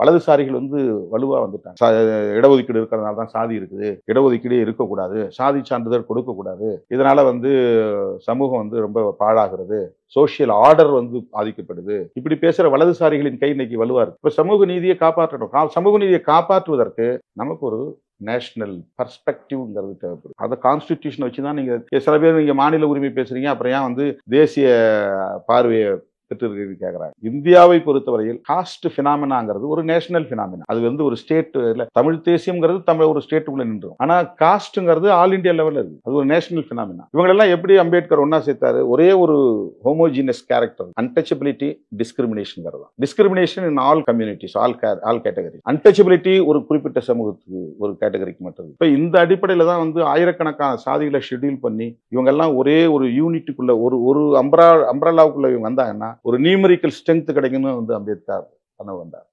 வலதுசாரிகள் வந்து வலுவா வந்துட்டாங்க. இடஒதுக்கீடு இருக்கிறதுனால தான் சாதி இருக்குது, இடஒதுக்கீடே இருக்கக்கூடாது, சாதி சான்றிதழ் கொடுக்கக்கூடாது, இதனால வந்து சமூகம் வந்து ரொம்ப பாழாகிறது, சோசியல் ஆர்டர் வந்து பாதிக்கப்படுது. இப்படி பேசுற வலதுசாரிகளின் கை இன்னைக்கு வலுவா இருக்கு. இப்ப சமூக நீதியை காப்பாற்றணும். சமூக நீதியை காப்பாற்றுவதற்கு நமக்கு ஒரு நேஷனல் பர்ஸ்பெக்டிவ்ங்கிறது தேவைப்படும். அதை கான்ஸ்டிடியூஷன் வச்சுதான் நீங்க சில பேர் நீங்க மாநில உரிமை பேசுறீங்க, அப்புறம் ஏன் வந்து தேசிய பார்வையை பெற்றிருக்கிறீங்க கேட்கறாங்க. இந்தியாவை பொறுத்தவரையில் காஸ்ட் பினாமினாங்கிறது ஒரு நேஷனல் பினாமினா. அது வந்து ஒரு ஸ்டேட் இல்ல, தமிழ் தேசியம்ங்கிறது தமிழ் ஒரு ஸ்டேட்டுக்குள்ள நின்றும். ஆனா காஸ்ட்ங்கிறது ஆல் இந்தியா லெவல்ல இருக்கு. அது ஒரு நேஷனல் பினாமினா. இவங்களெல்லாம் எப்படி அம்பேத்கர் ஒன்னா சேர்த்தாரு? ஒரே ஒரு homogeneous character, untouchability, discrimination. Discrimination in all communities, all category. Untouchability ஒரு குறிப்பிட்ட சமூகத்துக்கு, ஒரு கேட்டகரிக்கு மட்டும். இப்ப இந்த அடிப்படையில தான் வந்து ஆயிரக்கணக்கான சாதிகளை ஷெட்யூல் பண்ணி இவங்க எல்லாம் ஒரே ஒரு யூனிட்டுக்குள்ள, ஒரு அம்பரல்லாவுக்குள்ள இவங்க வந்தாங்கன்னா ஒரு நியூமெரிக்கல் ஸ்ட்ரென்த் கிடைக்கும்னு வந்து அம்பேத்கர் பண்ண வந்தார்.